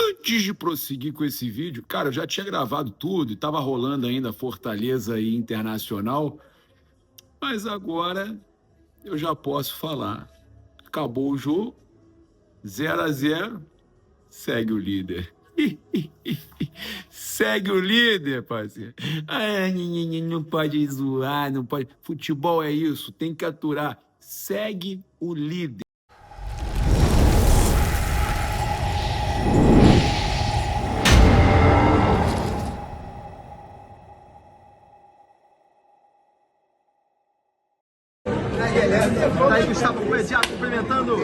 Antes de prosseguir com esse vídeo, cara, eu já tinha gravado tudo e estava rolando ainda Fortaleza e Internacional, mas agora eu já posso falar. Acabou o jogo, 0-0, segue o líder. Segue o líder, parceiro. Ah, não pode zoar, não pode. Futebol é isso, tem que aturar. Segue o líder. Tá aí Gustavo Coediaco cumprimentando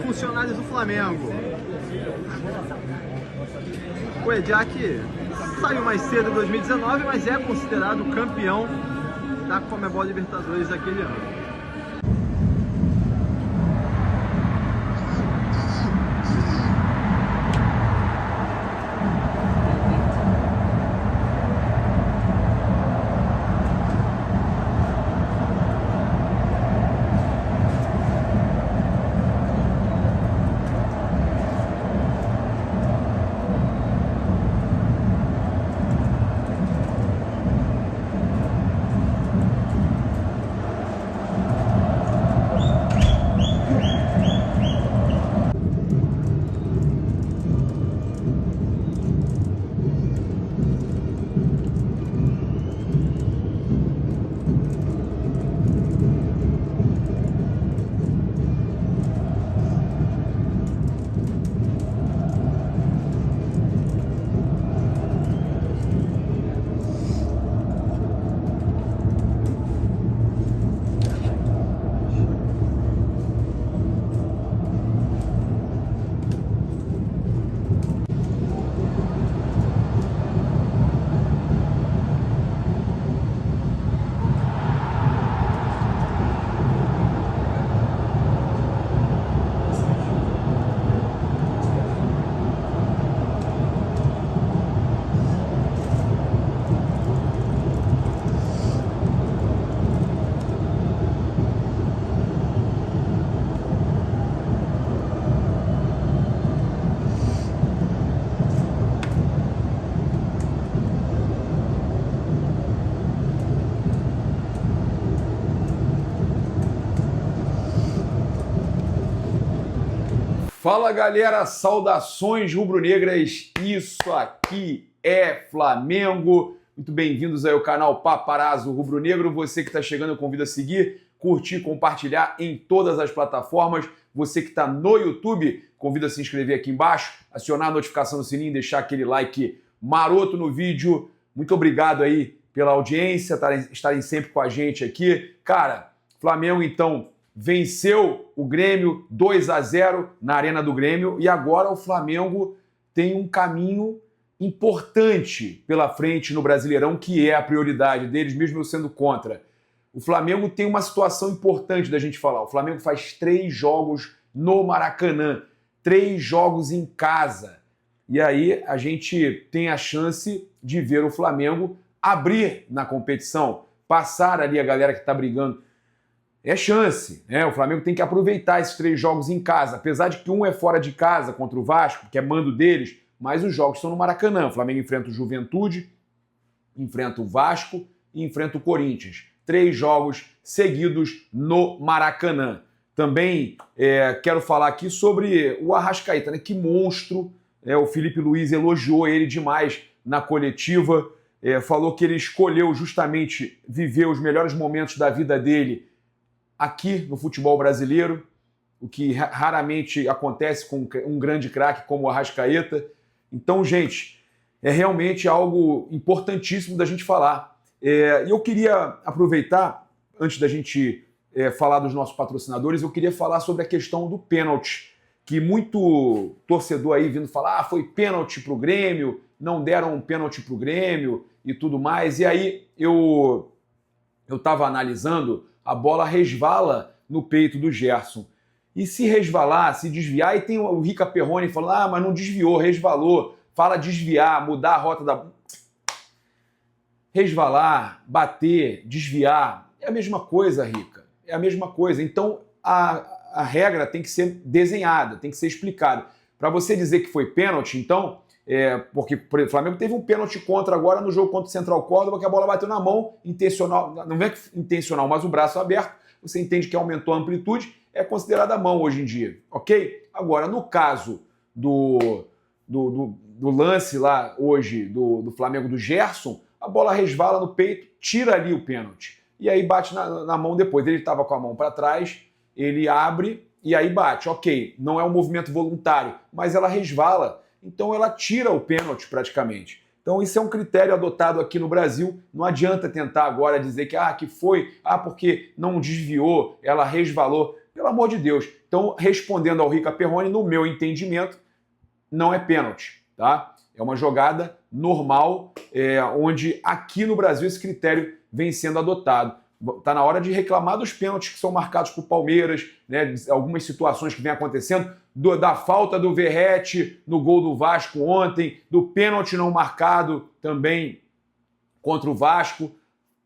funcionários do Flamengo. O Coediac saiu mais cedo em 2019, mas é considerado campeão da Conmebol Libertadores daquele ano. Fala galera, saudações rubro-negras, isso aqui é Flamengo. Muito bem-vindos aí ao canal Paparazzo Rubro-Negro. Você que está chegando eu convido a seguir, curtir, compartilhar em todas as plataformas. Você que está no YouTube, convido a se inscrever aqui embaixo, acionar a notificação do sininho, deixar aquele like maroto no vídeo. Muito obrigado aí pela audiência, estarem sempre com a gente aqui. Cara, Flamengo então venceu o Grêmio 2-0 na Arena do Grêmio e agora o Flamengo tem um caminho importante pela frente no Brasileirão, que é a prioridade deles, mesmo eu sendo contra. O Flamengo tem uma situação importante da gente falar. O Flamengo faz 3 jogos no Maracanã, 3 jogos em casa. E aí a gente tem a chance de ver o Flamengo abrir na competição, passar ali a galera que está brigando. É chance, né? O Flamengo tem que aproveitar esses 3 jogos em casa, apesar de que um é fora de casa contra o Vasco, que é mando deles, mas os jogos estão no Maracanã. O Flamengo enfrenta o Juventude, enfrenta o Vasco e enfrenta o Corinthians. 3 jogos seguidos no Maracanã. Também quero falar aqui sobre o Arrascaeta, né? Que monstro! O Felipe Luiz elogiou ele demais na coletiva, falou que ele escolheu justamente viver os melhores momentos da vida dele aqui no futebol brasileiro, o que raramente acontece com um grande craque como o Arrascaeta. Então, gente, é realmente algo importantíssimo da gente falar. E eu queria aproveitar, antes da gente falar dos nossos patrocinadores, eu queria falar sobre a questão do pênalti, que muito torcedor aí vindo falar, foi pênalti pro Grêmio, não deram um pênalti pro Grêmio e tudo mais. E aí eu estava analisando, a bola resvala no peito do Gerson. E se resvalar, se desviar, e tem o Rica Perrone falando, mas não desviou, resvalou. Fala desviar, mudar a rota da... Resvalar, bater, desviar, é a mesma coisa, Rica. É a mesma coisa. Então, a regra tem que ser desenhada, tem que ser explicada. Para você dizer que foi pênalti, então, porque por exemplo, o Flamengo teve um pênalti contra agora no jogo contra o Central Córdoba, que a bola bateu na mão, intencional, não é intencional, mas o braço aberto, você entende que aumentou a amplitude, é considerada mão hoje em dia, ok? Agora, no caso do lance lá hoje do Flamengo do Gerson, a bola resvala no peito, tira ali o pênalti. E aí bate na mão depois. Ele estava com a mão para trás, ele abre e aí bate. Ok, não é um movimento voluntário, mas ela resvala. Então ela tira o pênalti praticamente. Então isso é um critério adotado aqui no Brasil. Não adianta tentar agora dizer que foi, porque não desviou, ela resvalou. Pelo amor de Deus. Então, respondendo ao Rica Perrone, no meu entendimento, não é pênalti, tá? É uma jogada normal, onde aqui no Brasil esse critério vem sendo adotado. Está na hora de reclamar dos pênaltis que são marcados por Palmeiras, né, algumas situações que vem acontecendo, da falta do Verratti no gol do Vasco ontem, do pênalti não marcado também contra o Vasco.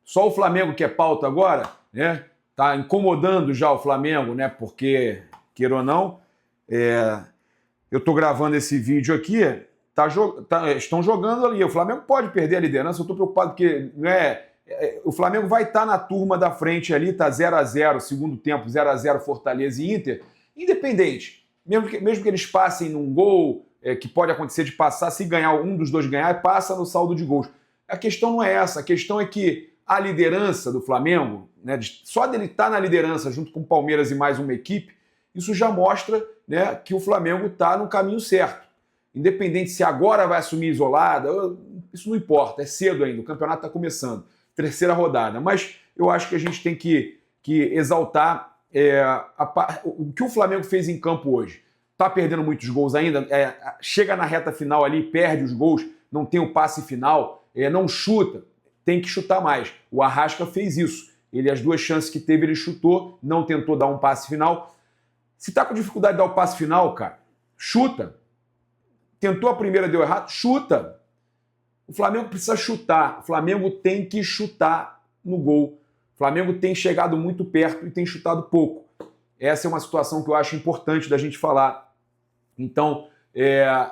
Só o Flamengo que é pauta agora, né? Tá incomodando já o Flamengo, né? Porque, queira ou não, eu tô gravando esse vídeo aqui, estão jogando ali. O Flamengo pode perder a liderança, eu tô preocupado porque o Flamengo vai estar na turma da frente ali, tá 0-0, segundo tempo, 0-0 Fortaleza e Inter, independente. Mesmo que eles passem num gol, que pode acontecer de passar, se ganhar um dos dois ganhar, passa no saldo de gols. A questão não é essa, a questão é que a liderança do Flamengo, né, só dele estar na liderança junto com o Palmeiras e mais uma equipe, isso já mostra, né, que o Flamengo está no caminho certo. Independente se agora vai assumir isolada, isso não importa, é cedo ainda, o campeonato está começando, terceira rodada. Mas eu acho que a gente tem que exaltar o que o Flamengo fez em campo hoje. Está perdendo muitos gols ainda, chega na reta final ali, perde os gols, não tem o passe final, não chuta. Tem que chutar mais. O Arrasca fez isso. As duas chances que teve, ele chutou, não tentou dar um passe final. Se tá com dificuldade de dar o passe final, cara, chuta. Tentou a primeira, deu errado, chuta. O Flamengo precisa chutar. O Flamengo tem que chutar no gol. O Flamengo tem chegado muito perto e tem chutado pouco. Essa é uma situação que eu acho importante da gente falar. Então,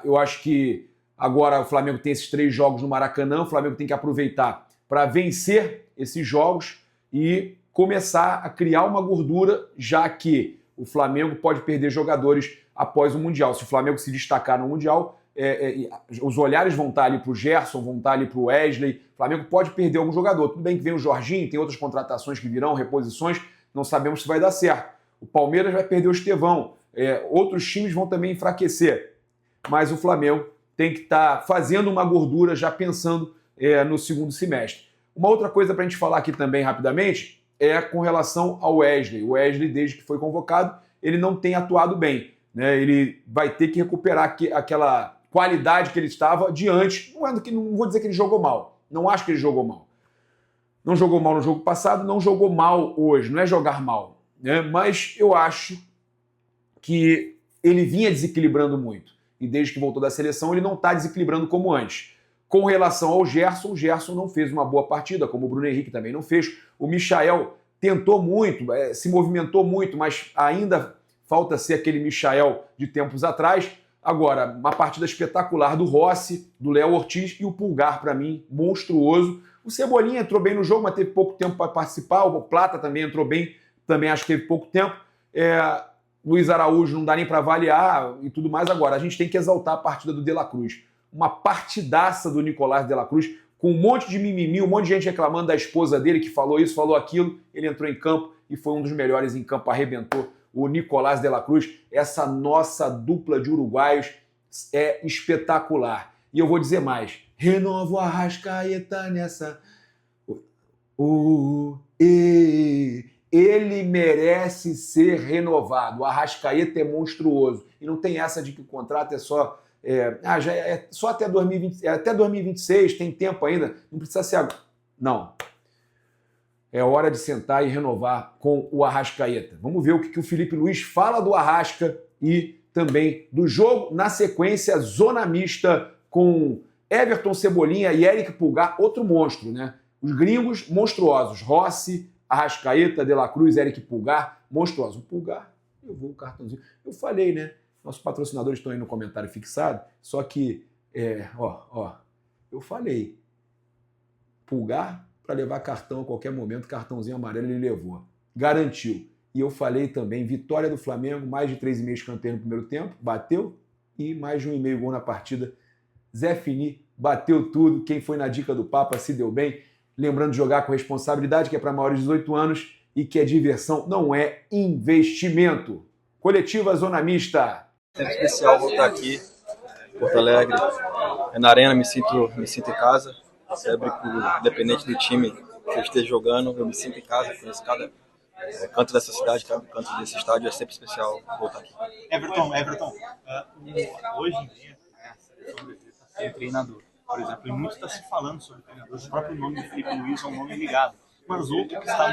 eu acho que agora o Flamengo tem esses 3 jogos no Maracanã, o Flamengo tem que aproveitar para vencer esses jogos e começar a criar uma gordura, já que o Flamengo pode perder jogadores após o Mundial. Se o Flamengo se destacar no Mundial, os olhares vão estar ali para o Gerson, vão estar ali para o Wesley. O Flamengo pode perder algum jogador. Tudo bem que vem o Jorginho, tem outras contratações que virão, reposições, não sabemos se vai dar certo. O Palmeiras vai perder o Estevão. Outros times vão também enfraquecer. Mas o Flamengo tem que estar fazendo uma gordura já pensando no segundo semestre. Uma outra coisa para a gente falar aqui também rapidamente é com relação ao Wesley. O Wesley, desde que foi convocado, ele não tem atuado bem, né? Ele vai ter que recuperar aquela qualidade que ele estava de antes. Não vou dizer que ele jogou mal. Não acho que ele jogou mal. Não jogou mal no jogo passado, não jogou mal hoje. Não é jogar mal, né? Mas eu acho que ele vinha desequilibrando muito. E desde que voltou da seleção, ele não está desequilibrando como antes. Com relação ao Gerson, o Gerson não fez uma boa partida, como o Bruno Henrique também não fez. O Michael tentou muito, se movimentou muito, mas ainda falta ser aquele Michael de tempos atrás. Agora, uma partida espetacular do Rossi, do Léo Ortiz e o Pulgar, para mim, monstruoso. O Cebolinha entrou bem no jogo, mas teve pouco tempo para participar. O Plata também entrou bem, também acho que teve pouco tempo. Luiz Araújo não dá nem para avaliar e tudo mais. Agora, a gente tem que exaltar a partida do De La Cruz. Uma partidaça do Nicolás De La Cruz, com um monte de mimimi, um monte de gente reclamando da esposa dele, que falou isso, falou aquilo. Ele entrou em campo e foi um dos melhores em campo, arrebentou o Nicolás De La Cruz. Essa nossa dupla de uruguaios é espetacular. E eu vou dizer mais, renovo a Arrascaeta nessa... Ele merece ser renovado. O Arrascaeta é monstruoso. E não tem essa de que o contrato é só... só até 2020, até 2026, tem tempo ainda, não precisa ser agora. Não. É hora de sentar e renovar com o Arrascaeta. Vamos ver o que o Felipe Luiz fala do Arrasca e também do jogo na sequência zona mista com Everton Cebolinha e Eric Pulgar, outro monstro, né? Os gringos monstruosos, Rossi, Arrascaeta, De La Cruz, Eric Pulgar, monstruoso. O Pulgar, eu vou o cartãozinho. Eu falei, né? Nossos patrocinadores estão aí no comentário fixado, só que, eu falei, Pulgar para levar cartão a qualquer momento, cartãozinho amarelo ele levou. Garantiu. E eu falei também, vitória do Flamengo, mais de 3,5 escanteio no primeiro tempo, bateu, e mais de 1,5 gol na partida. Zé Fini bateu tudo, quem foi na dica do Papa se deu bem. Lembrando de jogar com responsabilidade, que é para maiores de 18 anos, e que é diversão, não é investimento. Coletiva Zona Mista. É especial voltar aqui em Porto Alegre. Na arena me sinto em casa. Sempre independente do time que eu esteja jogando, eu me sinto em casa. Conheço cada canto dessa cidade, cada canto desse estádio. É sempre especial voltar aqui. Everton, hoje em dia, a seleção brasileira está sem treinador. Por exemplo, e muito está se falando sobre treinador. O próprio nome de Felipe Luiz é um nome ligado. Mas outro que está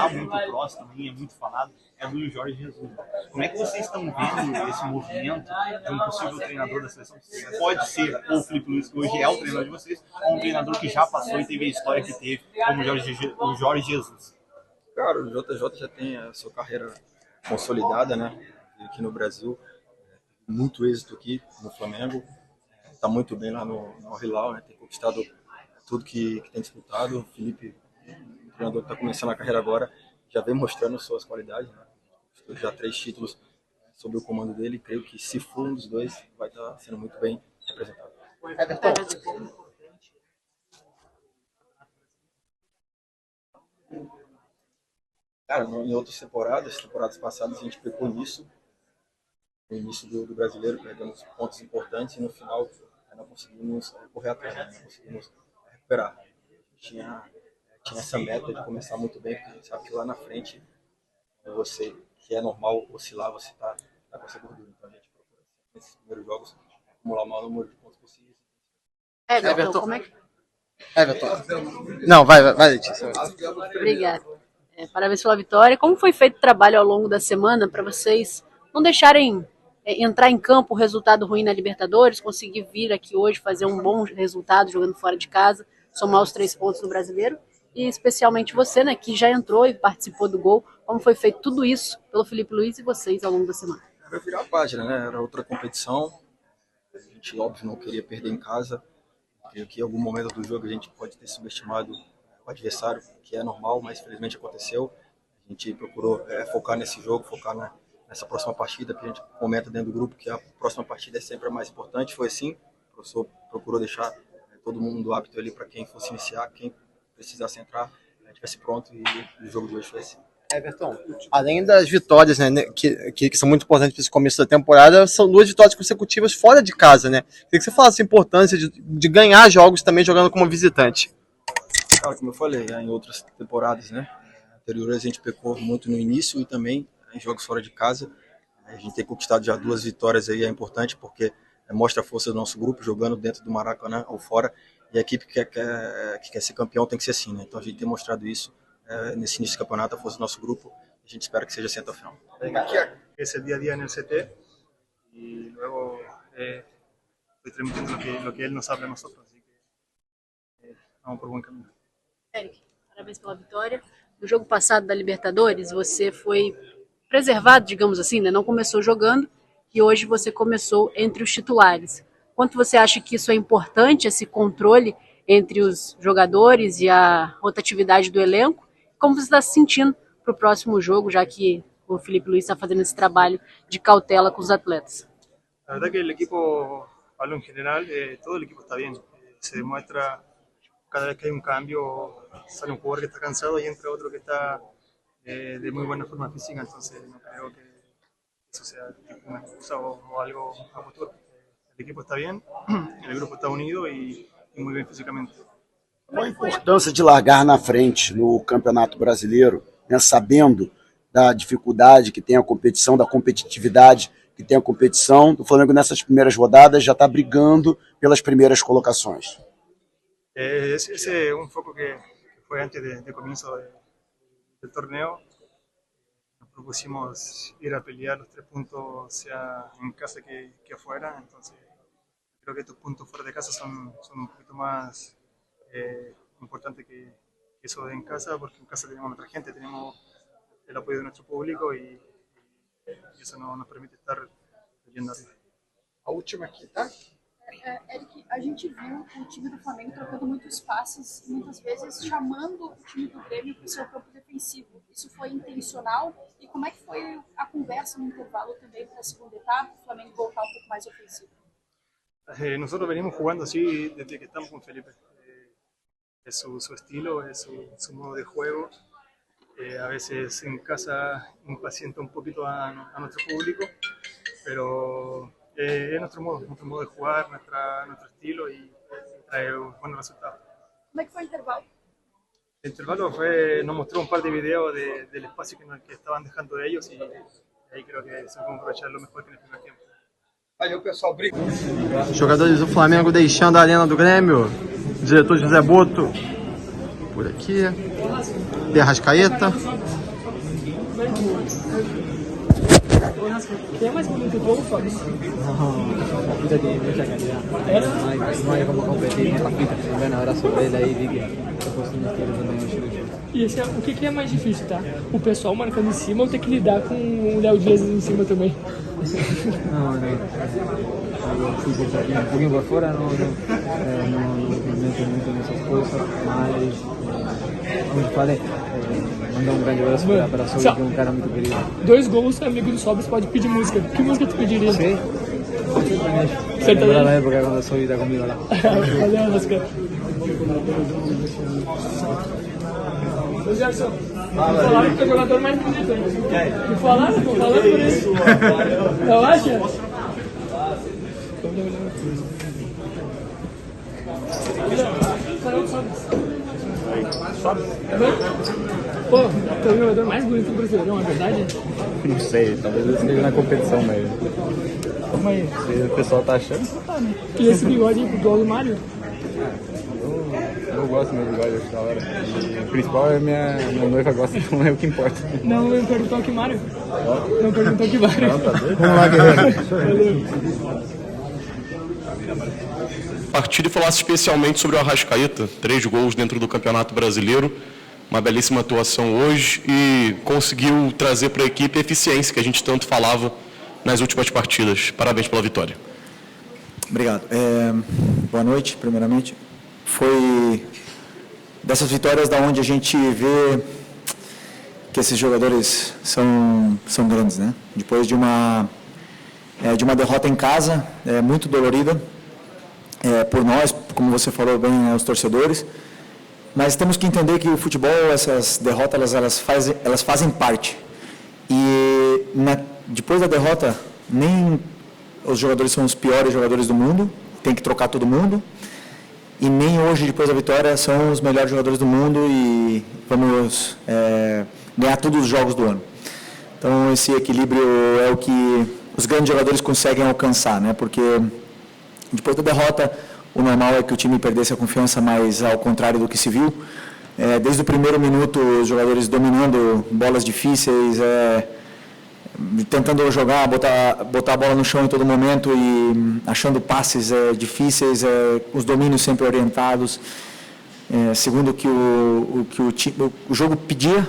muito próximo, também é muito falado, é do Jorge Jesus. Como é que vocês estão vendo esse movimento de um possível treinador da seleção? Pode ser ou o Felipe Luiz, que hoje é o treinador de vocês, ou um treinador que já passou e teve a história que teve, como o Jorge Jesus. Cara, o JJ já tem a sua carreira consolidada, né? Aqui no Brasil, muito êxito aqui no Flamengo, está muito bem lá no Al-Hilal, né? Tem conquistado tudo que tem disputado. O Felipe, o treinador que está começando a carreira agora, já vem mostrando suas qualidades, né? Já 3 títulos sob o comando dele. Creio que se for um dos dois, vai estar sendo muito bem representado. Cara, em outras temporadas passadas, a gente pecou nisso. No início do brasileiro, perdemos pontos importantes e no final não conseguimos correr atrás, né? Não conseguimos recuperar. Tinha essa meta de começar muito bem, porque a gente sabe que lá na frente, você, que é normal oscilar, você tá com essa gordura. Então a gente procura, nesses primeiros jogos, acumular o maior número de pontos possíveis. Everton, como é que... Everton. Não, vai, Letícia. Obrigada. Parabéns pela vitória. Como foi feito o trabalho ao longo da semana para vocês não deixarem entrar em campo o resultado ruim na Libertadores, conseguir vir aqui hoje, fazer um bom resultado jogando fora de casa, somar os 3 pontos no Brasileiro? E especialmente você, né, que já entrou e participou do gol. Como foi feito tudo isso pelo Felipe Luiz e vocês ao longo da semana? Era virar a página, né? Era outra competição. A gente, óbvio, não queria perder em casa. Creio que em algum momento do jogo a gente pode ter subestimado o adversário, que é normal, mas felizmente aconteceu. A gente procurou focar nesse jogo, focar nessa próxima partida, que a gente comenta dentro do grupo que a próxima partida é sempre a mais importante. Foi assim, o professor procurou deixar todo mundo apto ali para quem fosse iniciar, quem precisasse entrar, estivesse pronto, e o jogo de hoje foi assim. Everton, além das vitórias, né, que são muito importantes para esse começo da temporada, são 2 vitórias consecutivas fora de casa, né? Queria que você falasse a importância de ganhar jogos também jogando como visitante. Cara, como eu falei, em outras temporadas, né, anteriores, a gente pecou muito no início e também em jogos fora de casa. A gente ter conquistado já 2 vitórias aí é importante, porque mostra a força do nosso grupo jogando dentro do Maracanã ou fora, e a equipe que quer ser campeão tem que ser assim, né? Então a gente tem mostrado isso nesse início do campeonato, a força do nosso grupo. A gente espera que seja assim até o final. Es el día a día en el CT y luego estoy transmitiendo lo que él nos habla a nosotros, así que vamos por buen camino. Eric, parabéns pela vitória. No jogo passado da Libertadores, você foi preservado, digamos assim, né? Não começou jogando e hoje você começou entre os titulares. Quanto você acha que isso é importante, esse controle entre os jogadores e a rotatividade do elenco? Como você está se sentindo para o próximo jogo, já que o Felipe Luiz está fazendo esse trabalho de cautela com os atletas? La verdad que el equipo, hablo en general, todo el equipo está bien. Se demuestra cada vez que hay un cambio, sale un jugador que está cansado y entra otro que está de muy buena forma física, entonces no creo que eso sea una excusa o algo a futuro. El equipo está bien, el grupo está unido y muy bien físicamente. Qual a importância de largar na frente no Campeonato Brasileiro, né, sabendo da dificuldade que tem a competição, da competitividade que tem a competição? O Flamengo nessas primeiras rodadas já está brigando pelas primeiras colocações. Ese es un foco que fue antes de comienzo del torneo. Nos propusimos ir a pelear los 3 puntos, sea en casa que afuera, entonces creo que estos puntos fuera de casa son un poquito más importantes que eso de en casa, porque en casa tenemos nuestra gente, tenemos el apoyo de nuestro público y eso nos permite estar yendo arriba. A última aqui, tá? Eric, a gente viu o time do Flamengo trocando muitos passes e muitas vezes chamando o time do Grêmio para o seu campo defensivo. Isso foi intencional? E como é que foi a conversa no intervalo também para a segunda etapa, o Flamengo voltar um pouco mais ofensivo? Nosotros venimos jugando así desde que estamos con Felipe. Es su estilo, es su modo de juego. A veces en casa impacienta un poquito a nuestro público, pero es nuestro modo de jugar, nuestro estilo y trae buenos resultados. Como é que foi o intervalo? El intervalo nos mostró un par de videos del espacio que estaban dejando de ellos y ahí creo que se puede aprovechar lo mejor que en el primer tiempo. Aí o pessoal briga. Jogadores do Flamengo deixando a arena do Grêmio. Diretor José Boto. Por aqui. De Arrascaeta. ¿Qué más bonito que vos, Fabio? La pita tiene mucha calidad. No hay como competir con la pita. Un gran abrazo para ele aí, vi que depois do estilo também no Chile. E esse o que é mais difícil, tá? O pessoal marcando em cima ou ter que lidar com o Léo Dias em cima também? No. Eu fui um pouquinho por fora, não me meto muito nessas coisas, mas, como eu falei, mandar um grande abraço para Sobe, que é um cara muito querido. 2 gols, amigo do Sobres pode pedir música. Que música tu pediria? Sim. Sertanejo. Lembrar da época quando a Sobe está comigo lá. Valeu, Arrascaeta. Ô Gerson, falaram que é o jogador mais bonito. Me falaram por isso. Não acha? Pô, tu é o jogador mais bonito do Brasileirão, é verdade? Não sei, talvez eu esteja na competição mesmo. Calma aí. Se o pessoal tá achando, tá, né? E esse bigode igual do Mário? Eu gosto do meu bigode, acho da hora. E o principal é minha noiva gosta, então é o que importa. Não perguntou que Mário? Não perguntou que Mário. Não, tá doido? Vamos lá, guerreiro. Valeu. Partido e falasse especialmente sobre o Arrascaeta, 3 gols dentro do Campeonato Brasileiro, uma belíssima atuação hoje e conseguiu trazer para a equipe a eficiência que a gente tanto falava nas últimas partidas. Parabéns pela vitória. Obrigado. Boa noite, primeiramente. Foi dessas vitórias da onde a gente vê que esses jogadores são grandes, né? Depois de uma derrota em casa, muito dolorida, por nós, como você falou bem, os torcedores, mas temos que entender que o futebol, essas derrotas, elas fazem parte. E depois da derrota, nem os jogadores são os piores jogadores do mundo, tem que trocar todo mundo, e nem hoje, depois da vitória, são os melhores jogadores do mundo e vamos ganhar todos os jogos do ano. Então, esse equilíbrio é o que os grandes jogadores conseguem alcançar, né? Porque depois da derrota, o normal é que o time perdesse a confiança, mas ao contrário do que se viu, desde o primeiro minuto, os jogadores dominando bolas difíceis, tentando jogar, botar a bola no chão em todo momento e achando passes difíceis, os domínios sempre orientados, segundo o que o jogo pedia.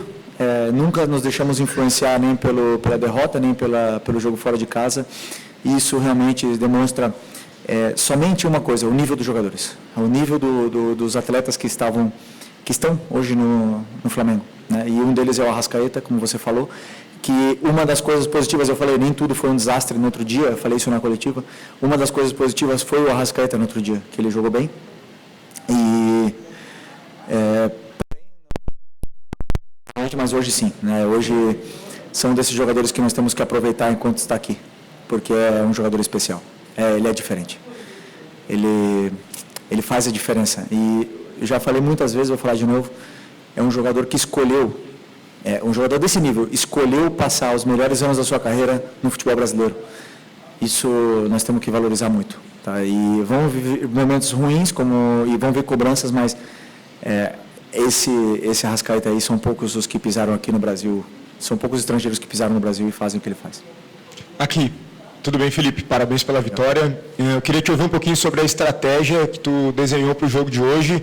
Nunca nos deixamos influenciar nem pela derrota, nem pelo jogo fora de casa. E isso realmente demonstra somente uma coisa: o nível dos jogadores, o nível dos atletas que estão hoje no Flamengo, né? E um deles é o Arrascaeta, como você falou, que uma das coisas positivas, eu falei, nem tudo foi um desastre no outro dia, eu falei isso na coletiva, uma das coisas positivas foi o Arrascaeta no outro dia, que ele jogou bem. E mas hoje sim, né? Hoje são desses jogadores que nós temos que aproveitar enquanto está aqui, porque é um jogador especial, ele é diferente, ele faz a diferença, e eu já falei muitas vezes, vou falar de novo, é um jogador que escolheu, um jogador desse nível, escolheu passar os melhores anos da sua carreira no futebol brasileiro. Isso nós temos que valorizar muito, tá? E vão viver momentos ruins, e vão ver cobranças, mas esse Arrascaeta aí são poucos os que pisaram aqui no Brasil, são poucos estrangeiros que pisaram no Brasil e fazem o que ele faz. Aqui, Tudo bem, Felipe? Parabéns pela vitória. Eu queria te ouvir um pouquinho sobre a estratégia que tu desenhou para o jogo de hoje,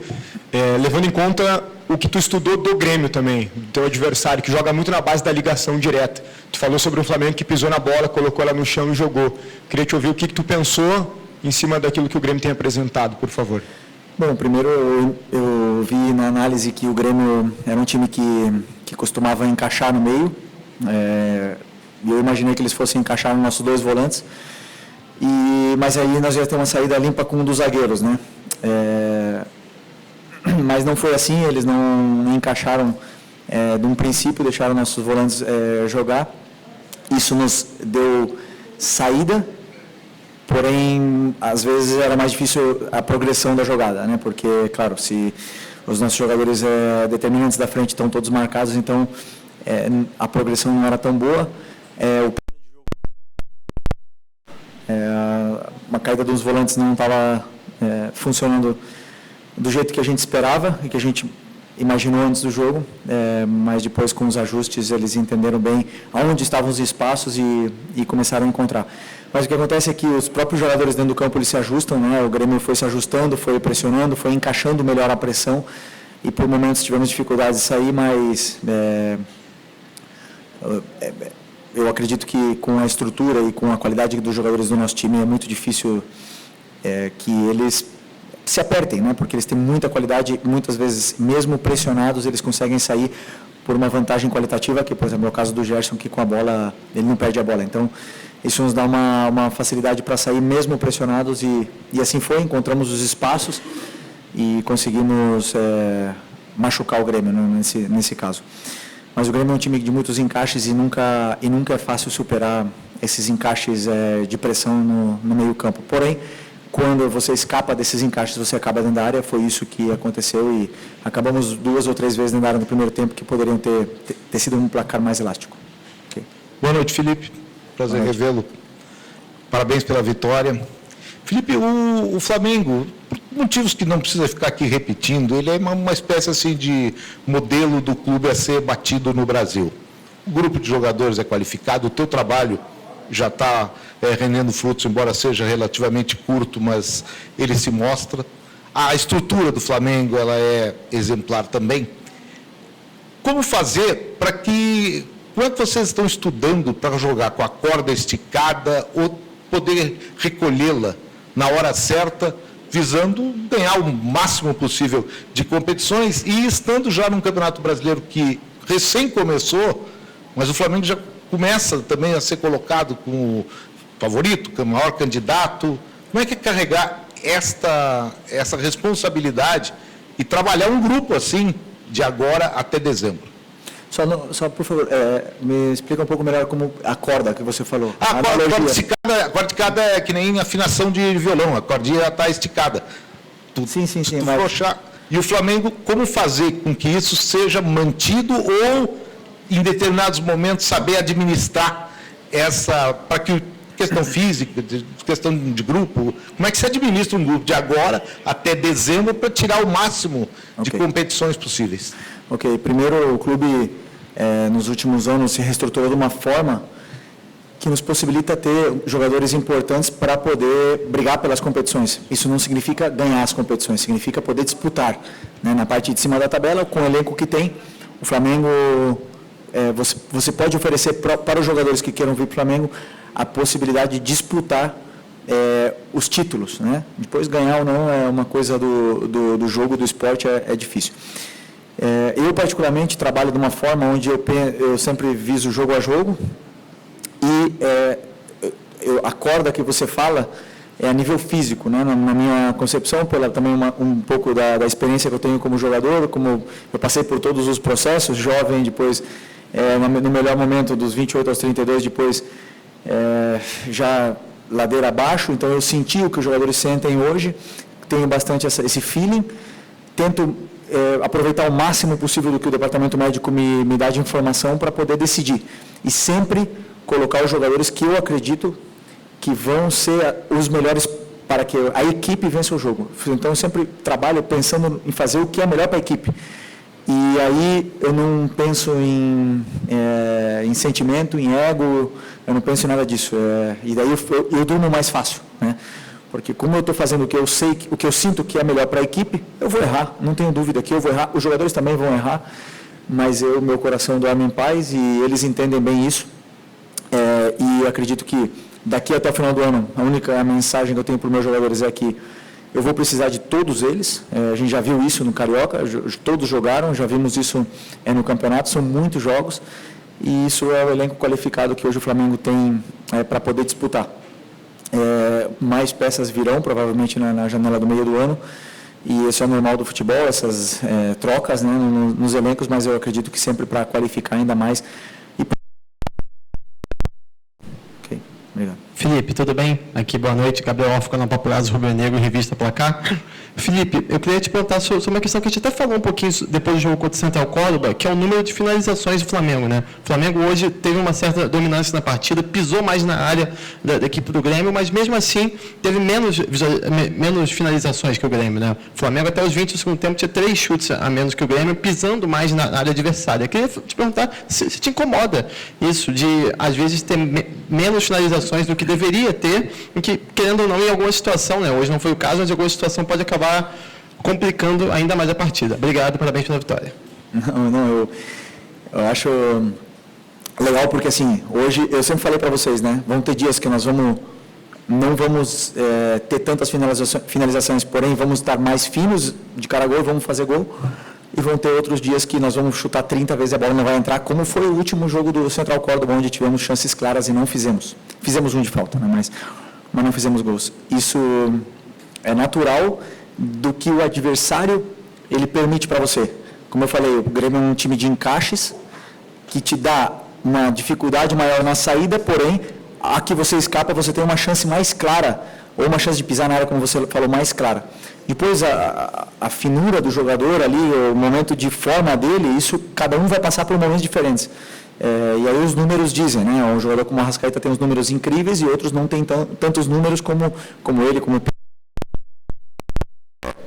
levando em conta o que tu estudou do Grêmio também, do teu adversário, que joga muito na base da ligação direta. Tu falou sobre um Flamengo que pisou na bola, colocou ela no chão e jogou. Queria te ouvir o que tu pensou em cima daquilo que o Grêmio tem apresentado, por favor. Bom, primeiro eu vi na análise que o Grêmio era um time que costumava encaixar no meio. Eu imaginei que eles fossem encaixar nos nossos 2 volantes, mas aí nós ia ter uma saída limpa com um dos zagueiros, né? Mas não foi assim, eles não encaixaram de um princípio, deixaram nossos volantes jogar. Isso nos deu saída, porém, às vezes era mais difícil a progressão da jogada, né? Porque, claro, se os nossos jogadores determinantes da frente estão todos marcados, então a progressão não era tão boa. Uma caída dos volantes não estava funcionando do jeito que a gente esperava e que a gente imaginou antes do jogo, mas depois com os ajustes eles entenderam bem aonde estavam os espaços e começaram a encontrar. Mas o que acontece é que os próprios jogadores dentro do campo eles se ajustam, né? O Grêmio foi se ajustando, foi pressionando, foi encaixando melhor a pressão e por momentos tivemos dificuldades de sair, mas eu acredito que com a estrutura e com a qualidade dos jogadores do nosso time é muito difícil que eles se apertem, né? Porque eles têm muita qualidade e muitas vezes, mesmo pressionados, eles conseguem sair por uma vantagem qualitativa, que, por exemplo, é o caso do Gerson, que com a bola, ele não perde a bola. Então, isso nos dá uma facilidade para sair mesmo pressionados e assim foi, encontramos os espaços e conseguimos machucar o Grêmio, né, nesse caso. Mas o Grêmio é um time de muitos encaixes e nunca é fácil superar esses encaixes de pressão no meio campo. Porém, quando você escapa desses encaixes, você acaba dentro da área. Foi isso que aconteceu e acabamos 2 ou 3 vezes dentro da área no primeiro tempo que poderiam ter sido um placar mais elástico. Okay. Boa noite, Felipe. Prazer revê-lo. Parabéns pela vitória. Felipe, o Flamengo, por motivos que não precisa ficar aqui repetindo, ele é uma espécie assim de modelo do clube a ser batido no Brasil. O grupo de jogadores é qualificado, o teu trabalho já está rendendo frutos, embora seja relativamente curto, mas ele se mostra. A estrutura do Flamengo ela é exemplar também. Como fazer para que... Como é que vocês estão estudando para jogar com a corda esticada ou poder recolhê-la na hora certa, visando ganhar o máximo possível de competições e estando já num Campeonato Brasileiro que recém começou, mas o Flamengo já começa também a ser colocado como favorito, como maior candidato. Como é que é carregar essa responsabilidade e trabalhar um grupo assim de agora até dezembro? Só por favor, me explica um pouco melhor como a corda que você falou. A corda esticada é que nem afinação de violão, a cordinha está esticada. Sim. E o Flamengo, como fazer com que isso seja mantido ou, em determinados momentos, saber administrar para que questão física, questão de grupo, como é que se administra um grupo de agora até dezembro para tirar o máximo de competições possíveis? Ok, primeiro o clube nos últimos anos se reestruturou de uma forma que nos possibilita ter jogadores importantes para poder brigar pelas competições. Isso não significa ganhar as competições, significa poder disputar, né? Na parte de cima da tabela, com o elenco que tem, o Flamengo, você pode oferecer para os jogadores que queiram vir para o Flamengo a possibilidade de disputar os títulos, né? Depois ganhar ou não é uma coisa do jogo, do esporte, é difícil. Eu, particularmente, trabalho de uma forma onde eu sempre viso jogo a jogo e a corda que você fala é a nível físico, né? Na minha concepção, também um pouco da experiência que eu tenho como jogador, como eu passei por todos os processos, jovem, depois, no melhor momento, dos 28 aos 32, depois já ladeira abaixo, então eu senti o que os jogadores sentem hoje, tenho bastante esse feeling, tento aproveitar o máximo possível do que o departamento médico me dá de informação para poder decidir. E sempre colocar os jogadores que eu acredito que vão ser os melhores para que a equipe vença o jogo. Então, eu sempre trabalho pensando em fazer o que é melhor para a equipe. E aí eu não penso em sentimento, em ego, eu não penso em nada disso. E daí eu durmo mais fácil, né? Porque como eu estou fazendo o que eu sei, o que eu sinto que é melhor para a equipe, eu vou errar, não tenho dúvida que eu vou errar, os jogadores também vão errar, mas meu coração dorme em paz e eles entendem bem isso. E acredito que daqui até o final do ano, a única mensagem que eu tenho para os meus jogadores é que eu vou precisar de todos eles. A gente já viu isso no Carioca, todos jogaram, já vimos isso no campeonato, são muitos jogos, e isso é o elenco qualificado que hoje o Flamengo tem para poder disputar. Mais peças virão, provavelmente, na janela do meio do ano, e isso é normal do futebol, essas trocas, né, nos elencos, mas eu acredito que sempre para qualificar ainda mais. Ok, obrigado. Felipe, tudo bem? Aqui, boa noite. Gabriel Alfa, canal Paparazzo Rubro Negro, revista Placar. Felipe, eu queria te perguntar sobre uma questão que a gente até falou um pouquinho depois do jogo contra o Central Córdoba, que é o número de finalizações do Flamengo, né? O Flamengo hoje teve uma certa dominância na partida, pisou mais na área da equipe do Grêmio, mas mesmo assim teve menos finalizações que o Grêmio, né? O Flamengo até os 20 do segundo tempo tinha 3 chutes a menos que o Grêmio, pisando mais na área adversária. Eu queria te perguntar se te incomoda isso de, às vezes, ter menos finalizações do que deveria ter, em que, querendo ou não, em alguma situação, né? Hoje não foi o caso, mas em alguma situação pode acabar complicando ainda mais a partida. Obrigado, parabéns pela vitória. Eu acho legal porque, assim, hoje, eu sempre falei para vocês, né? Vão ter dias que nós não vamos ter tantas finalizações, porém vamos estar mais finos de cara a gol, vamos fazer gol. E vão ter outros dias que nós vamos chutar 30 vezes e a bola não vai entrar, como foi o último jogo do Central Córdoba, onde tivemos chances claras e não fizemos. Fizemos um de falta, né? mas não fizemos gols. Isso é natural do que o adversário ele permite para você. Como eu falei, o Grêmio é um time de encaixes que te dá uma dificuldade maior na saída, porém, a que você escapa, você tem uma chance mais clara, ou uma chance de pisar na área, como você falou, mais clara. Depois, a finura do jogador ali, o momento de forma dele, isso cada um vai passar por momentos diferentes. E aí os números dizem, né? Um jogador como o Arrascaeta tem uns números incríveis e outros não tem tantos números como ele, como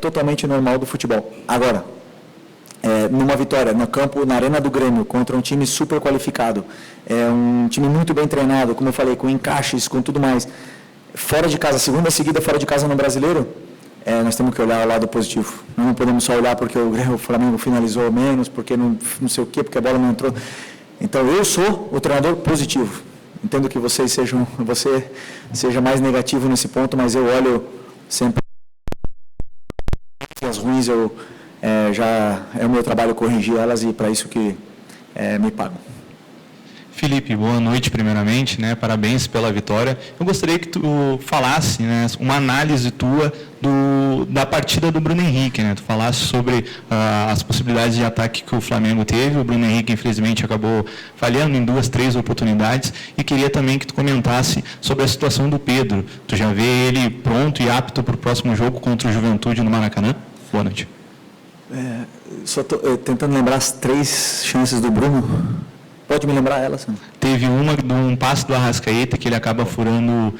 totalmente normal do futebol. Agora, numa vitória no campo, na arena do Grêmio, contra um time super qualificado, um time muito bem treinado, como eu falei, com encaixes, com tudo mais, fora de casa, segunda seguida fora de casa no Brasileiro, nós temos que olhar o lado positivo. Nós não podemos só olhar porque o Flamengo finalizou menos, porque não sei o quê, porque a bola não entrou. Então, eu sou o treinador positivo. Entendo que você seja mais negativo nesse ponto, mas eu olho sempre as ruins, já é o meu trabalho corrigir elas e para isso que me pagam. Felipe, boa noite primeiramente, né? Parabéns pela vitória. Eu gostaria que tu falasse, né, uma análise tua da partida do Bruno Henrique, né? Tu falasse sobre as possibilidades de ataque que o Flamengo teve. O Bruno Henrique, infelizmente, acabou falhando em 2, 3 oportunidades. E queria também que tu comentasse sobre a situação do Pedro. Tu já vê ele pronto e apto para o próximo jogo contra o Juventude no Maracanã? Boa noite. Só estou tentando lembrar as 3 chances do Bruno. Pode me lembrar elas? Teve uma de um passe do Arrascaeta que ele acaba furando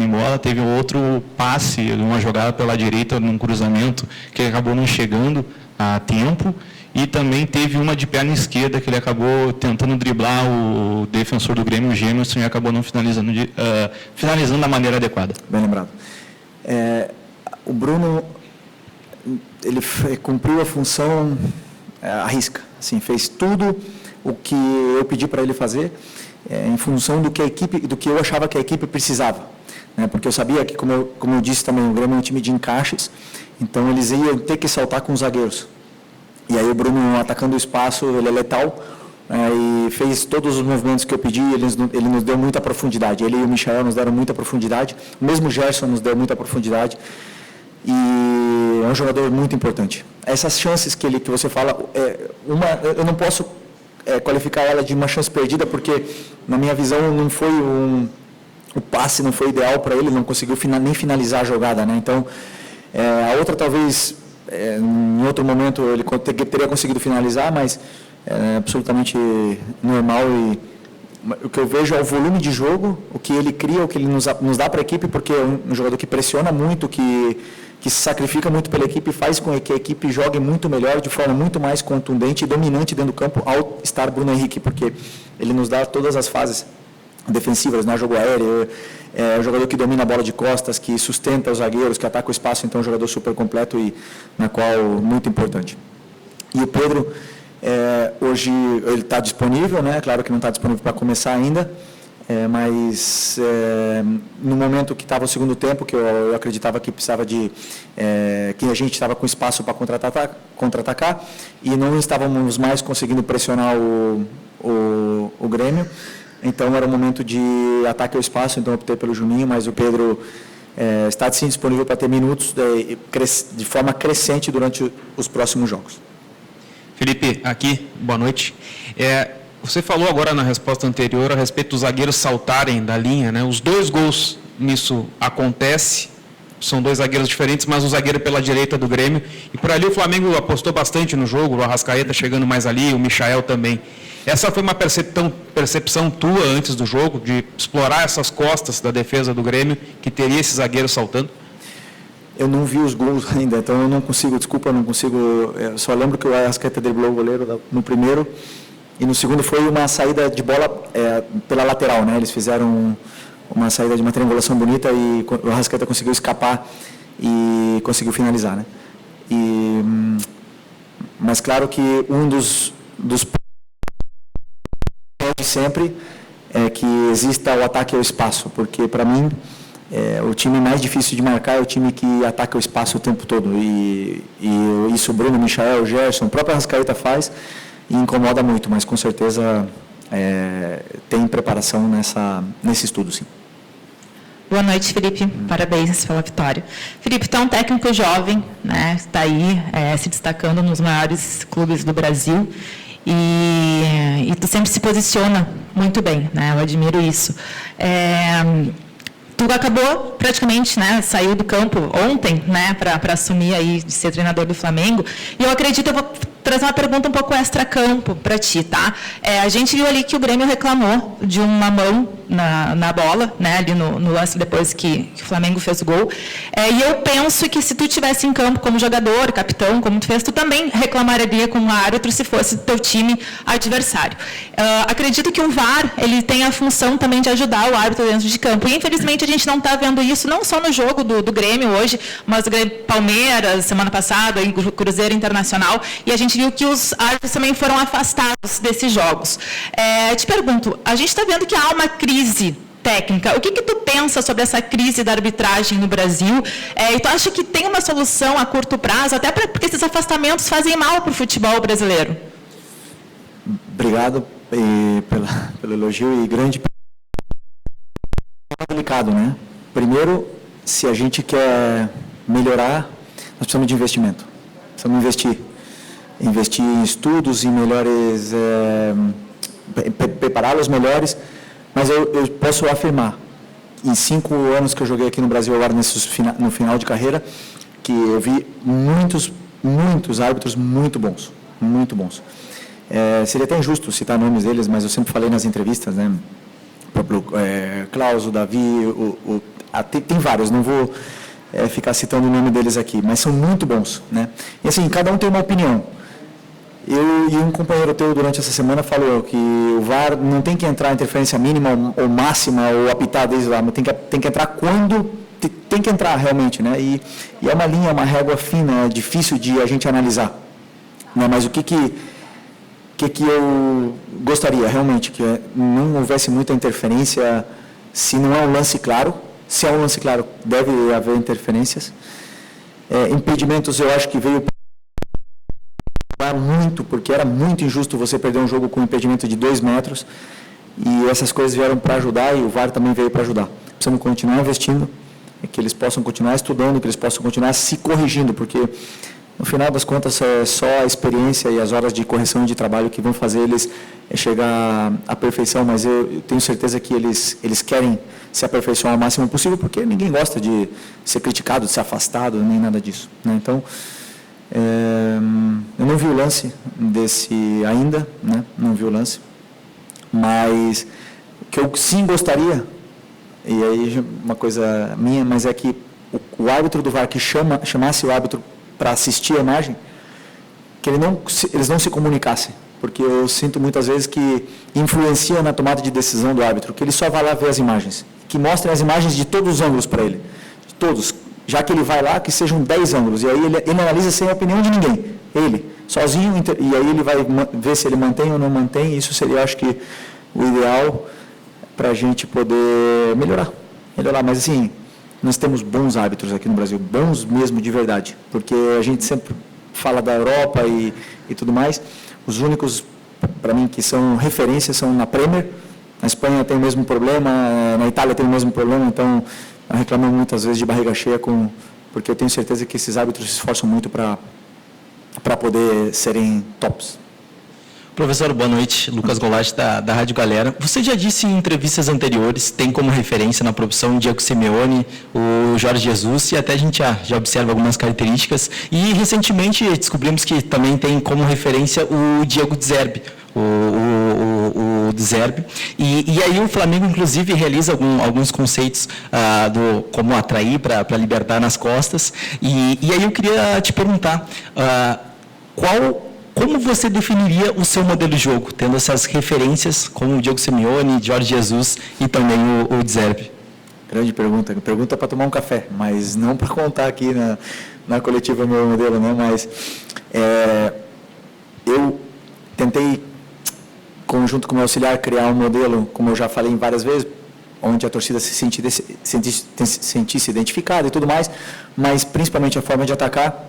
em bola. Teve outro passe, uma jogada pela direita, num cruzamento, que ele acabou não chegando a tempo. E também teve uma de perna esquerda que ele acabou tentando driblar o defensor do Grêmio, o Gemerson, e acabou não finalizando da maneira adequada. Bem lembrado. O Bruno, ele cumpriu a função à risca. Assim, fez tudo o que eu pedi para ele fazer, em função do que eu achava que a equipe precisava, né? Porque eu sabia que, como eu disse também, o Grêmio é um time de encaixes, então eles iam ter que saltar com os zagueiros. E aí o Bruno, atacando o espaço, ele é letal, e fez todos os movimentos que eu pedi, ele nos deu muita profundidade. Ele e o Michael nos deram muita profundidade, o mesmo Gerson nos deu muita profundidade, e é um jogador muito importante. Essas chances que você fala, eu não posso qualificar ela de uma chance perdida, porque, na minha visão, não foi o passe não foi ideal para ele, não conseguiu nem finalizar a jogada, né? Então, a outra talvez, em outro momento, ele teria conseguido finalizar, mas é absolutamente normal. E o que eu vejo é o volume de jogo, o que ele cria, o que ele nos dá para a equipe, porque é um jogador que pressiona muito, que que se sacrifica muito pela equipe e faz com que a equipe jogue muito melhor, de forma muito mais contundente e dominante dentro do campo ao estar Bruno Henrique, porque ele nos dá todas as fases defensivas, né? Jogo aéreo, é um jogador que domina a bola de costas, que sustenta os zagueiros, que ataca o espaço, então é um jogador super completo e na qual muito importante. E o Pedro, hoje ele está disponível, né? Claro que não está disponível para começar ainda, mas no momento que estava o segundo tempo, que eu acreditava que precisava que a gente estava com espaço para contra-atacar e não estávamos mais conseguindo pressionar o Grêmio, então era o momento de ataque ao espaço, então eu optei pelo Juninho, mas o Pedro está sim disponível para ter minutos de forma crescente durante os próximos jogos. Felipe, aqui, boa noite. Você falou agora na resposta anterior a respeito dos zagueiros saltarem da linha, né? Os 2 gols nisso acontece, são 2 zagueiros diferentes, mas o zagueiro pela direita do Grêmio. E por ali o Flamengo apostou bastante no jogo, o Arrascaeta chegando mais ali, o Michael também. Essa foi uma percepção tua antes do jogo, de explorar essas costas da defesa do Grêmio, que teria esse zagueiro saltando? Eu não vi os gols ainda, então eu não consigo, eu só lembro que o Arrascaeta driblou o goleiro no primeiro, e no segundo foi uma saída de bola pela lateral, né? Eles fizeram uma saída de uma triangulação bonita e o Arrascaeta conseguiu escapar e conseguiu finalizar, né? Mas claro que um dos sempre é que exista o ataque ao espaço, porque para mim o time mais difícil de marcar é o time que ataca o espaço o tempo todo, e isso o Bruno, o Michael, o Gerson, o próprio Arrascaeta faz e incomoda muito, mas com certeza tem preparação nesse estudo, sim. Boa noite, Felipe. Parabéns pela vitória. Felipe, tu é um técnico jovem, né? Está aí se destacando nos maiores clubes do Brasil e tu sempre se posiciona muito bem, né? Eu admiro isso. Tu acabou praticamente, né, saiu do campo ontem, né, para assumir aí de ser treinador do Flamengo. E eu acredito, eu vou trazer uma pergunta um pouco extra-campo para ti, tá? A gente viu ali que o Grêmio reclamou de uma mão na bola, né, ali no lance depois que o Flamengo fez o gol. E eu penso que se tu estivesse em campo como jogador, capitão, como tu fez, tu também reclamaria com o árbitro se fosse teu time adversário. Acredito que o VAR, ele tem a função também de ajudar o árbitro dentro de campo. E, infelizmente, a gente não está vendo isso, não só no jogo do Grêmio hoje, mas o Grêmio Palmeiras, semana passada, em Cruzeiro Internacional, e a gente viu que os árbitros também foram afastados desses jogos. Te pergunto, a gente está vendo que há uma crise técnica. O que tu pensa sobre essa crise da arbitragem no Brasil? E tu acha que tem uma solução a curto prazo, até porque esses afastamentos fazem mal para o futebol brasileiro? Obrigado pelo elogio e grande delicado, né? Primeiro, se a gente quer melhorar, nós precisamos de investimento. Precisamos investir em estudos, em melhores, prepará-los melhores, mas eu posso afirmar, em 5 anos que eu joguei aqui no Brasil, agora no final de carreira, que eu vi muitos árbitros muito bons. Seria até injusto citar nomes deles, mas eu sempre falei nas entrevistas, né? O próprio Klaus, o Davi, tem vários, não vou ficar citando o nome deles aqui, mas são muito bons, né? E assim, cada um tem uma opinião. Eu e um companheiro teu durante essa semana falou que o VAR não tem que entrar interferência mínima ou máxima ou apitar desde lá, mas tem que entrar quando tem que entrar realmente, né? E é uma linha, uma régua fina, é difícil de a gente analisar, né? Mas o que eu gostaria realmente que não houvesse muita interferência, se não é um lance claro. Se é um lance claro, deve haver interferências. Impedimentos, eu acho que veio muito, porque era muito injusto você perder um jogo com um impedimento de 2 metros, e essas coisas vieram para ajudar, e o VAR também veio para ajudar. Precisamos continuar investindo, que eles possam continuar estudando, que eles possam continuar se corrigindo, porque no final das contas é só a experiência e as horas de correção e de trabalho que vão fazer eles chegar à perfeição, mas eu tenho certeza que eles querem se aperfeiçoar o máximo possível, porque ninguém gosta de ser criticado, de ser afastado, nem nada disso, né? Então, eu não vi o lance desse ainda, né? Não vi o lance, mas o que eu sim gostaria, e aí uma coisa minha, mas é que o árbitro do VAR que chamasse o árbitro para assistir a imagem, que eles não se comunicassem, porque eu sinto muitas vezes que influencia na tomada de decisão do árbitro, que ele só vai lá ver as imagens, que mostrem as imagens de todos os ângulos para ele, de todos, já que ele vai lá, que sejam 10 ângulos, e aí ele analisa sem a opinião de ninguém, ele, sozinho, e aí ele vai ver se ele mantém ou não mantém. Isso seria, eu acho que, o ideal para a gente poder melhorar, mas assim, nós temos bons árbitros aqui no Brasil, bons mesmo de verdade, porque a gente sempre fala da Europa e tudo mais. Os únicos, para mim, que são referências são na Premier. Na Espanha tem o mesmo problema, na Itália tem o mesmo problema, então reclamamos muitas vezes de barriga cheia, porque eu tenho certeza que esses árbitros se esforçam muito para poder serem tops. Professor, boa noite. Lucas Golatti, da Rádio Galera. Você já disse em entrevistas anteriores, tem como referência na profissão o Diego Simeone, o Jorge Jesus, e até a gente já observa algumas características. E, recentemente, descobrimos que também tem como referência o Diego De Zerbi, o De Zerbi. E aí o Flamengo, inclusive, realiza alguns conceitos como atrair para libertar nas costas. E aí eu queria te perguntar, como você definiria o seu modelo de jogo, tendo essas referências como o Diego Simeone, Jorge Jesus e também o De Zerbi? Grande pergunta. Pergunta para tomar um café, mas não para contar aqui na coletiva meu modelo, né? Mas eu tentei, junto com o meu auxiliar, criar um modelo, como eu já falei várias vezes, onde a torcida se sentisse identificada e tudo mais, mas principalmente a forma de atacar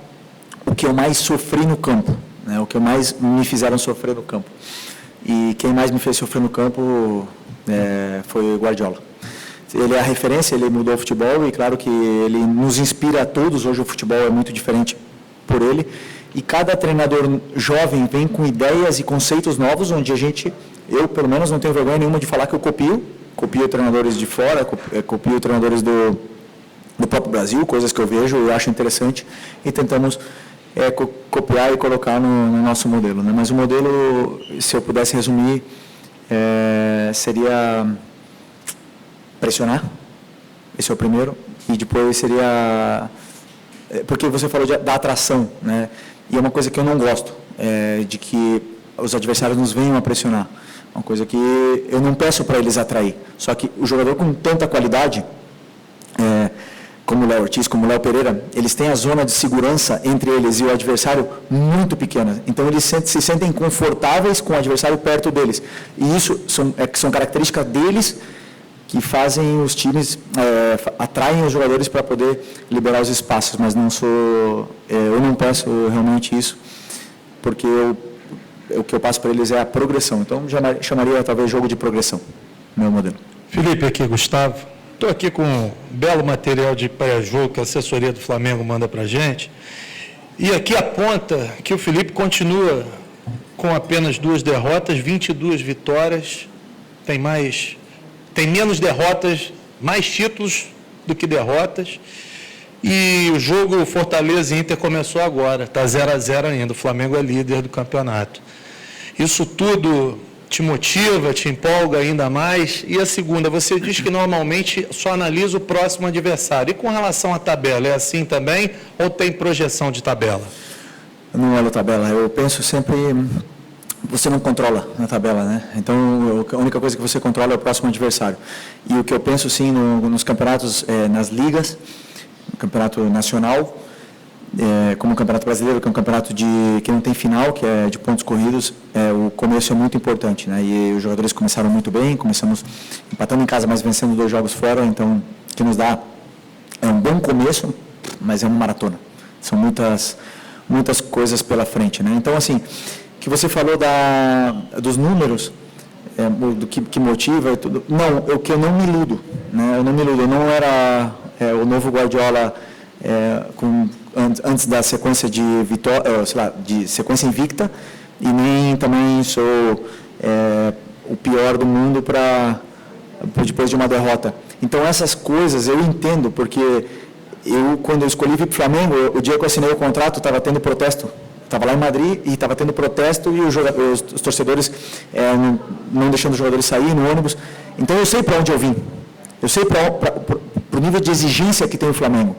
o que eu mais sofri no campo. O que mais me fizeram sofrer no campo. E quem mais me fez sofrer no campo foi o Guardiola. Ele é a referência, ele mudou o futebol e claro que ele nos inspira a todos. Hoje o futebol é muito diferente por ele. E cada treinador jovem vem com ideias e conceitos novos, onde eu pelo menos não tenho vergonha nenhuma de falar que eu copio treinadores de fora, copio treinadores do próprio Brasil, coisas que eu vejo, eu acho interessante, e tentamos copiar e colocar no nosso modelo, né? Mas o modelo, se eu pudesse resumir, seria pressionar, esse é o primeiro, e depois seria, porque você falou da atração, né? E é uma coisa que eu não gosto, de que os adversários nos venham a pressionar, uma coisa que eu não peço para eles atrair, só que o jogador com tanta qualidade, como o Léo Ortiz, como o Léo Pereira, eles têm a zona de segurança entre eles e o adversário muito pequena. Então, eles se sentem confortáveis com o adversário perto deles. E isso são características deles que fazem os times, atraem os jogadores para poder liberar os espaços. Mas eu não peço realmente isso, porque o que eu passo para eles é a progressão. Então, chamaria talvez jogo de progressão, meu modelo. Felipe, aqui, Gustavo. Estou aqui com um belo material de pré-jogo que a assessoria do Flamengo manda para a gente. E aqui aponta que o Felipe continua com apenas 2 derrotas, 22 vitórias, tem menos derrotas, mais títulos do que derrotas. E o jogo Fortaleza e Inter começou agora, está 0-0 ainda, o Flamengo é líder do campeonato. Isso tudo te motiva, te empolga ainda mais? E a segunda, você diz que normalmente só analisa o próximo adversário. E com relação à tabela, é assim também ou tem projeção de tabela? Eu não olho a tabela, eu penso sempre, você não controla na tabela, né? Então, a única coisa que você controla é o próximo adversário. E o que eu penso, sim, nos campeonatos, nas ligas, no campeonato nacional, como o Campeonato Brasileiro, que é um campeonato que não tem final, que é de pontos corridos, o começo é muito importante, né? E os jogadores começaram muito bem, começamos empatando em casa, mas vencendo 2 jogos fora, então, que nos dá um bom começo, mas é uma maratona. São muitas coisas pela frente, né? Então, assim, que você falou dos números, do que motiva e tudo. Não, o que eu não me iludo, né? Eu não era o novo Guardiola antes da sequência de vitória, de sequência invicta, e nem também sou o pior do mundo depois de uma derrota. Então essas coisas eu entendo, porque quando eu escolhi vir para o Flamengo, o dia que eu assinei o contrato estava tendo protesto. Estava lá em Madrid e estava tendo protesto e os torcedores não deixando os jogadores sair no ônibus. Então eu sei para onde eu vim. Eu sei para o nível de exigência que tem o Flamengo.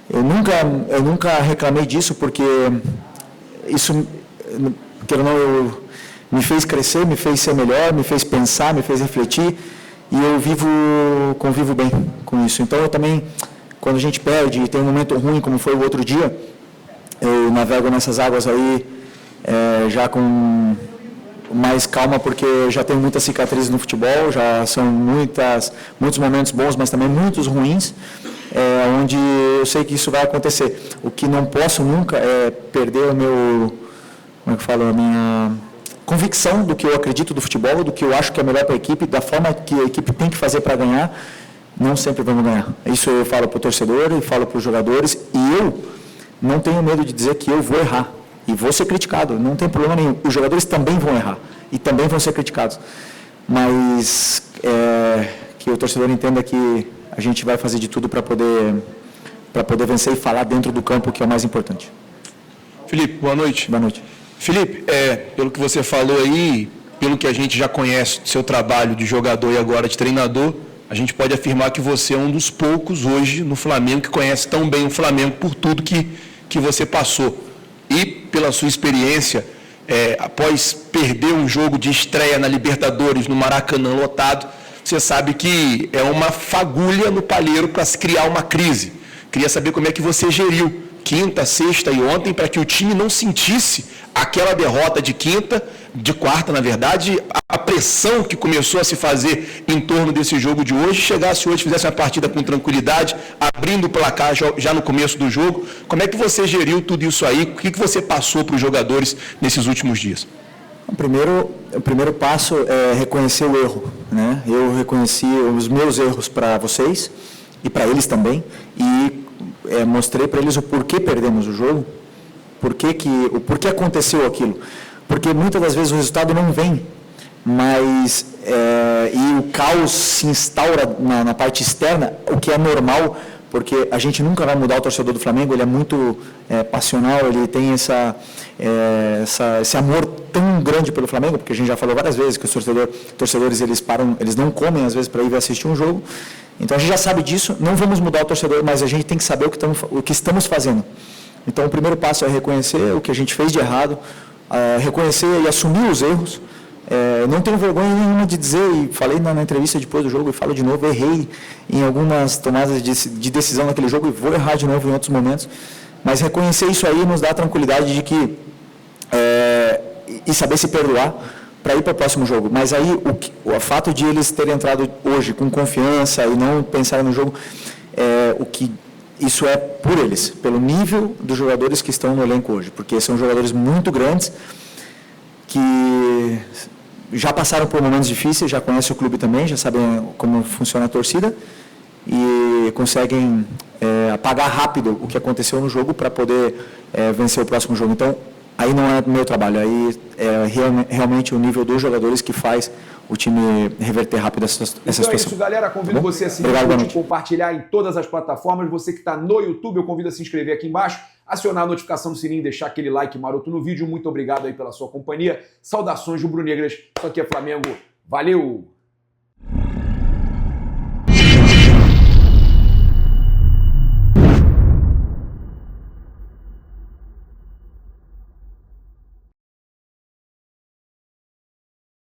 Eu nunca reclamei disso, porque isso, quero ou não, me fez crescer, me fez ser melhor, me fez pensar, me fez refletir, e eu convivo bem com isso. Então, eu também, quando a gente perde e tem um momento ruim, como foi o outro dia, eu navego nessas águas aí já com mais calma, porque eu já tenho muitas cicatrizes no futebol, já são muitos momentos bons, mas também muitos ruins, onde eu sei que isso vai acontecer. O que não posso nunca é perder o meu, como é que eu falo, a minha convicção do que eu acredito do futebol, do que eu acho que é melhor para a equipe, da forma que a equipe tem que fazer para ganhar. Não sempre vamos ganhar. Isso eu falo para o torcedor e falo para os jogadores, e eu não tenho medo de dizer que eu vou errar e vou ser criticado, não tem problema nenhum. Os jogadores também vão errar e também vão ser criticados, mas que o torcedor entenda que a gente vai fazer de tudo para poder vencer e falar dentro do campo, que é o mais importante. Felipe, boa noite. Boa noite. Felipe, pelo que você falou aí, pelo que a gente já conhece do seu trabalho de jogador e agora de treinador, a gente pode afirmar que você é um dos poucos hoje no Flamengo que conhece tão bem o Flamengo por tudo que você passou. E pela sua experiência, após perder um jogo de estreia na Libertadores, no Maracanã lotado, você sabe que é uma fagulha no palheiro para se criar uma crise. Queria saber como é que você geriu quinta, sexta e ontem para que o time não sentisse aquela derrota de quarta, na verdade, a pressão que começou a se fazer em torno desse jogo de hoje, chegasse hoje, fizesse uma partida com tranquilidade, abrindo o placar já no começo do jogo. Como é que você geriu tudo isso aí? O que você passou para os jogadores nesses últimos dias? O primeiro passo é reconhecer o erro, né? Eu reconheci os meus erros para vocês e para eles também, e mostrei para eles o porquê perdemos o jogo, o porquê aconteceu aquilo. Porque muitas das vezes o resultado não vem, mas e o caos se instaura na parte externa, o que é normal, porque a gente nunca vai mudar o torcedor do Flamengo, ele é muito passional, ele tem esse amor tão grande pelo Flamengo, porque a gente já falou várias vezes que os torcedores eles não comem às vezes para ir ver assistir um jogo. Então a gente já sabe disso, não vamos mudar o torcedor, mas a gente tem que saber o que estamos fazendo. Então o primeiro passo é reconhecer o que a gente fez de errado, reconhecer e assumir os erros. Não tenho vergonha nenhuma de dizer, e falei na entrevista depois do jogo, e falo de novo, errei em algumas tomadas de decisão naquele jogo e vou errar de novo em outros momentos, mas reconhecer isso aí nos dá a tranquilidade de que e saber se perdoar para ir para o próximo jogo. Mas aí o fato de eles terem entrado hoje com confiança e não pensarem no jogo, isso é por eles, pelo nível dos jogadores que estão no elenco hoje, porque são jogadores muito grandes que já passaram por momentos difíceis, já conhecem o clube também, já sabem como funciona a torcida e conseguem apagar rápido o que aconteceu no jogo para poder vencer o próximo jogo. Então, aí não é meu trabalho, aí é realmente o nível dos jogadores que faz o time reverter rápido essa situação. É isso, galera. Convido você a seguir, compartilhar em todas as plataformas. Você que está no YouTube, eu convido a se inscrever aqui embaixo, acionar a notificação do sininho, deixar aquele like maroto no vídeo. Muito obrigado aí pela sua companhia. Saudações rubro-negras. Isso aqui é Flamengo. Valeu!